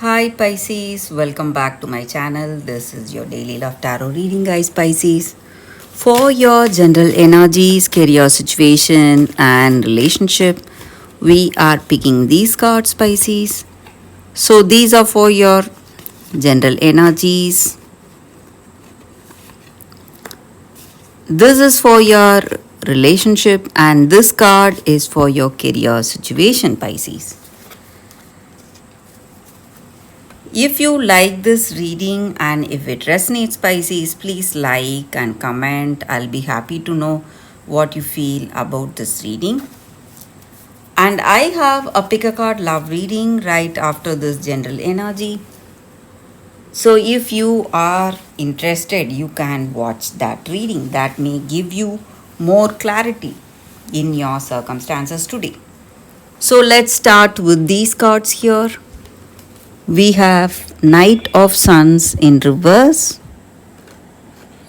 Hi Pisces, welcome back to my channel. This is your daily love tarot reading, guys. Pisces, for your general energies, career situation, and relationship, we are picking these cards, Pisces. So, these are for your general energies. This is for your relationship, and this card is for your career situation, Pisces. If you like this reading and if it resonates, Pisces, please like and comment. I'll be happy to know what you feel about this reading. And I have a pick a card love reading right after this general energy. So if you are interested, you can watch that reading. That may give you more clarity in your circumstances today. So let's start with these cards here. We have Knight of Suns in reverse,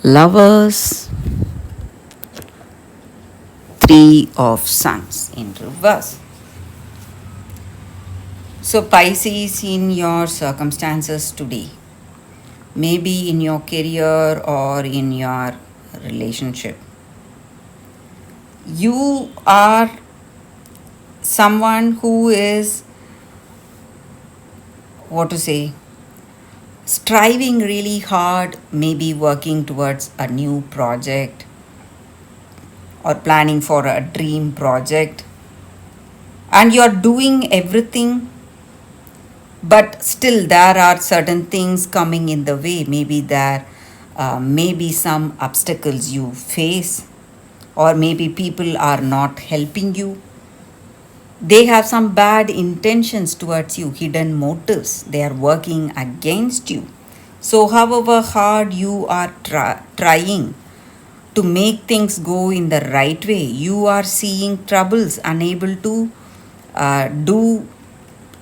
Lovers, Three of Suns in reverse. So, Pisces, in your circumstances today, maybe in your career or in your relationship, you are someone who is, what to say, striving really hard, maybe working towards a new project or planning for a dream project, and you're doing everything, but still there are certain things coming in the way. Maybe there may be some obstacles you face, or maybe people are not helping you. They have some bad intentions towards you, hidden motives. They are working against you. So, however hard you are trying to make things go in the right way, you are seeing troubles, unable to do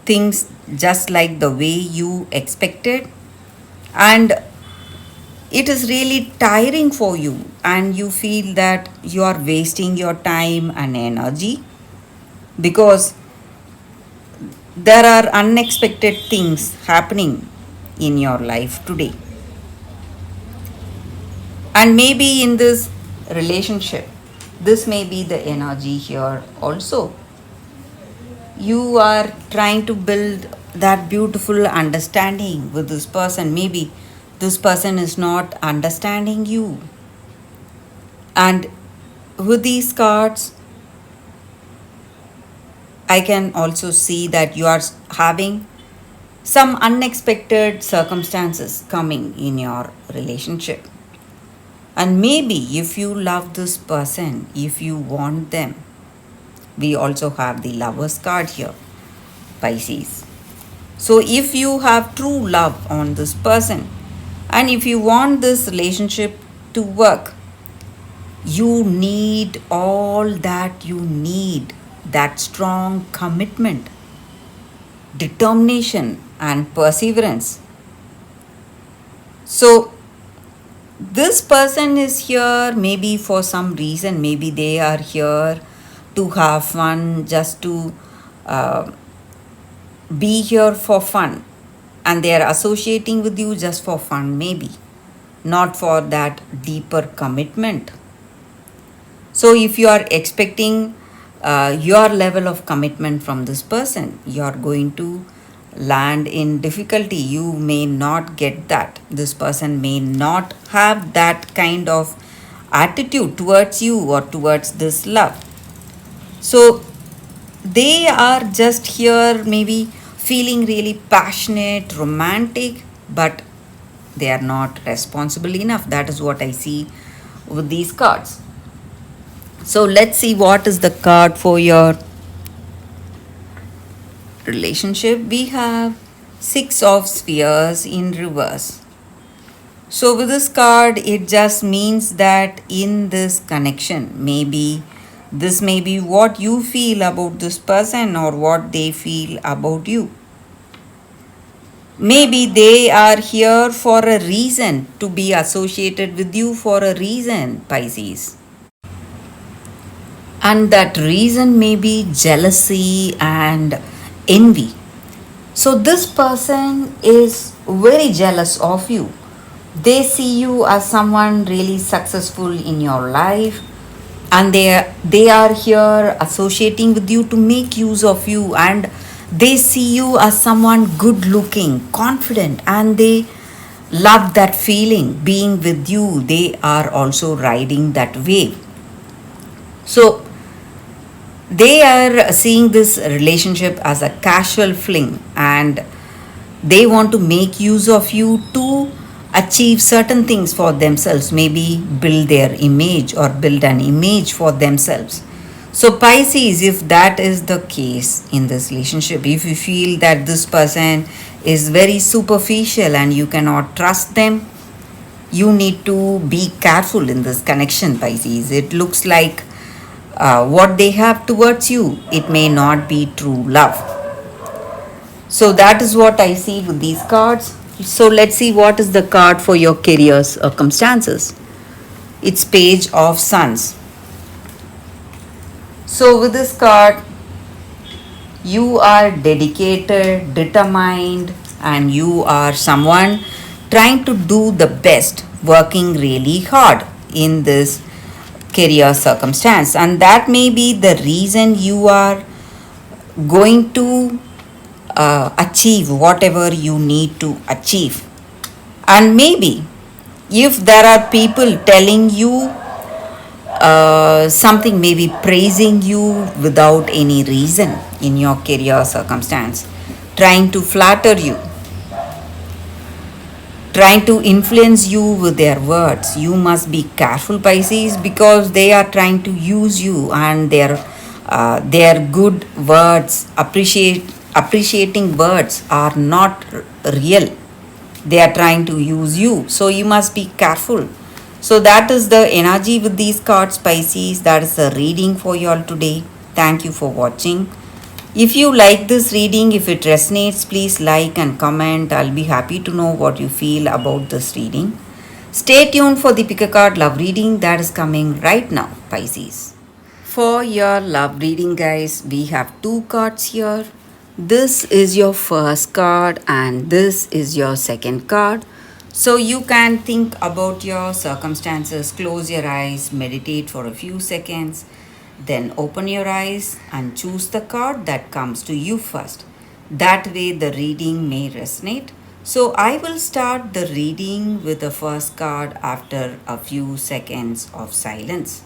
things just like the way you expected, and it is really tiring for you, and you feel that you are wasting your time and energy because there are unexpected things happening in your life today. And maybe in this relationship, this may be the energy here also. You are trying to build that beautiful understanding with this person. Maybe this person is not understanding you. And with these cards, I can also see that you are having some unexpected circumstances coming in your relationship. And maybe if you love this person, if you want them, we also have the Lovers card here, Pisces. So if you have true love on this person, and if you want this relationship to work, you need all that you need, that strong commitment, determination, and perseverance. So this person is here maybe for some reason. Maybe they are here to have fun, just to uh, be here for fun, and they are associating with you just for fun, maybe not for that deeper commitment. So if you are expecting your level of commitment from this person, you are going to land in difficulty. You may not get that. This person may not have that kind of attitude towards you or towards this love. So they are just here maybe feeling really passionate, romantic, but they are not responsible enough. That is what I see with these cards. So let's see what is the card for your relationship. We have Six of Spheres in reverse. So with this card, it just means that in this connection, maybe this may be what you feel about this person or what they feel about you. Maybe they are here for a reason, to be associated with you for a reason, Pisces. And that reason may be jealousy and envy. So this person is very jealous of you. They see you as someone really successful in your life, and they are here associating with you to make use of you, and they see you as someone good looking, confident, and they love that feeling being with you. They are also riding that wave. So they are seeing this relationship as a casual fling, and they want to make use of you to achieve certain things for themselves, maybe build their image or build an image for themselves. So Pisces, if that is the case in this relationship, if you feel that this person is very superficial and you cannot trust them, you need to be careful in this connection, Pisces. It looks like what they have towards you, it may not be true love. So that is what I see with these cards. So let's see what is the card for your career circumstances. It's Page of Suns. So with this card, you are dedicated, determined, and you are someone trying to do the best, working really hard in this career circumstance. And that may be the reason you are going to achieve whatever you need to achieve. And maybe if there are people telling you something, maybe praising you without any reason in your career circumstance, trying to flatter you, trying to influence you with their words, you must be careful, Pisces, because they are trying to use you, and their good words, appreciating words are not real. They are trying to use you, so you must be careful. So that is the energy with these cards, Pisces. That is the reading for you all today. Thank you for watching. If you like this reading, if it resonates, please like and comment. I'll be happy to know what you feel about this reading. Stay tuned for the pick a card love reading that is coming right now, Pisces. For your love reading, guys, we have two cards here. This is your first card, and this is your second card. So you can think about your circumstances, close your eyes, meditate for a few seconds, then open your eyes and choose the card that comes to you first. That way, the reading may resonate. So I will start the reading with the first card after a few seconds of silence.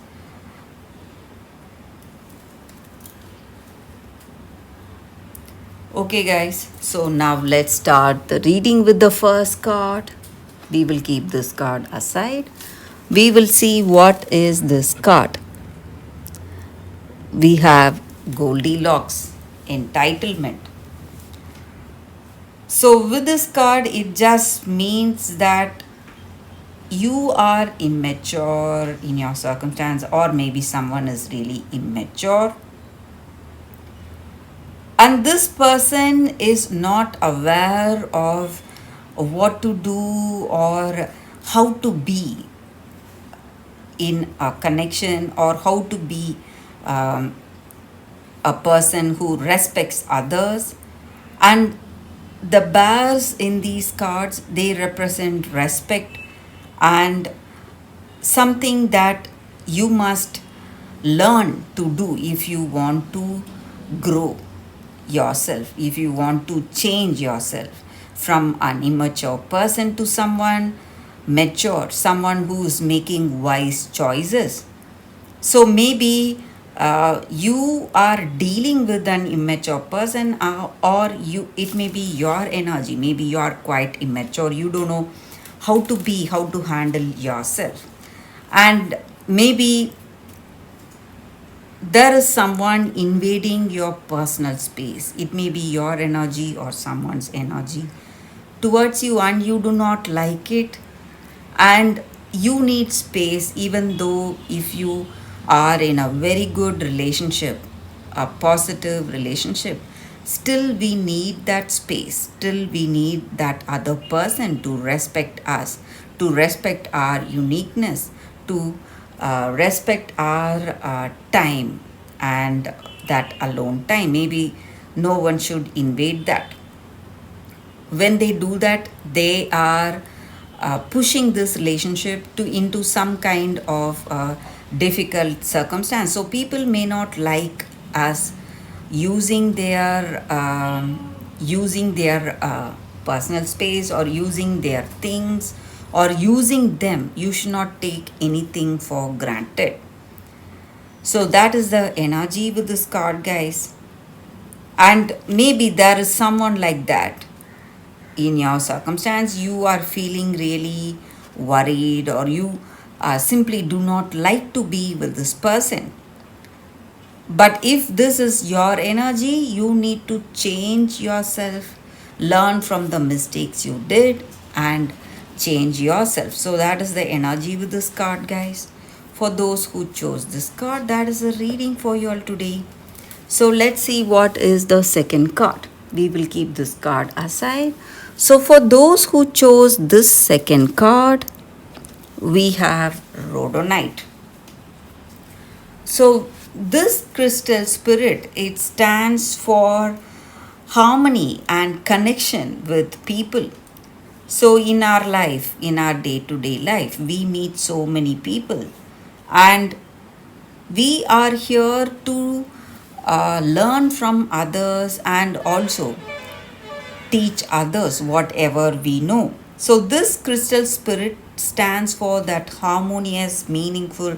Okay, guys, so now let's start the reading with the first card. We will keep this card aside. We will see what is this card. We have Goldilocks, entitlement. So, with this card, it just means that you are immature in your circumstance, or maybe someone is really immature, and this person is not aware of what to do or how to be in a connection, or how to be um, a person who respects others. And the bears in these cards, they represent respect, and something that you must learn to do if you want to grow yourself, if you want to change yourself from an immature person to someone mature, someone who is making wise choices. So maybe you are dealing with an immature person, or you, it may be your energy, maybe you are quite immature, you don't know how to be, how to handle yourself, and maybe there is someone invading your personal space. It may be your energy or someone's energy towards you, and you do not like it, and you need space. Even though if you are in a very good relationship, a positive relationship, still we need that space, still we need that other person to respect us, to respect our uniqueness, to respect our time, and that alone time. Maybe no one should invade that. when they do that, they are pushing this relationship to into some kind of difficult circumstance. So people may not like us using their personal space, or using their things, or using them. You should not take anything for granted. So that is the energy with this card, guys. And maybe there is someone like that in your circumstance. You are feeling really worried, or you simply do not like to be with this person. But if this is your energy, you need to change yourself, learn from the mistakes you did, and change yourself. So that is the energy with this card, guys. For those who chose this card, that is a reading for you all today. So let's see what is the second card. We will keep this card aside. So for those who chose this second card, we have rhodonite. So this crystal spirit, it stands for harmony and connection with people. So in our life, in our day-to-day life, we meet so many people, and we are here to learn from others, and also teach others whatever we know. So this crystal spirit stands for that harmonious, meaningful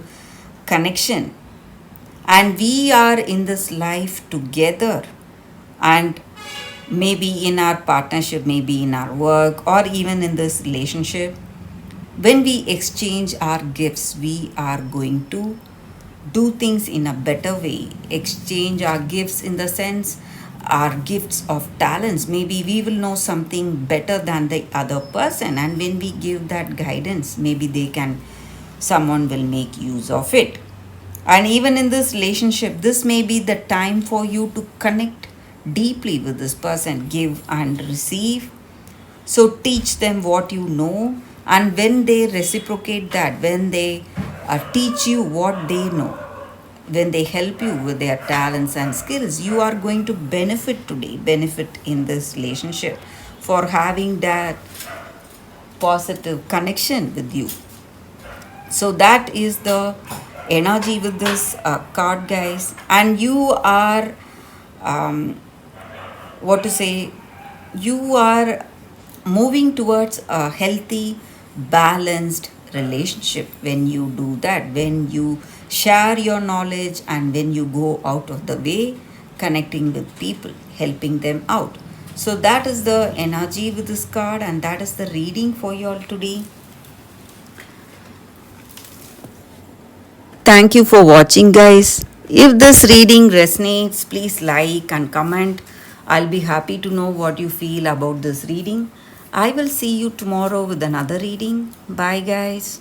connection. And we are in this life together, and maybe in our partnership, maybe in our work, or even in this relationship, when we exchange our gifts, we are going to do things in a better way. Exchange our gifts in the sense, our gifts of talents. Maybe we will know something better than the other person, and when we give that guidance, maybe someone will make use of it. And even in this relationship, this may be the time for you to connect deeply with this person, give and receive. So teach them what you know, and when they reciprocate that, when they teach you what they know, when they help you with their talents and skills, you are going to benefit today, benefit in this relationship for having that positive connection with you. So that is the energy with this card, guys. And you are, what to say, you are moving towards a healthy, balanced relationship when you do that, when you share your knowledge, and when you go out of the way connecting with people, helping them out. So that is the energy with this card, and that is the reading for you all today. Thank you for watching, guys. If this reading resonates, please like and comment. I'll be happy to know what you feel about this reading. I will see you tomorrow with another reading. Bye, guys.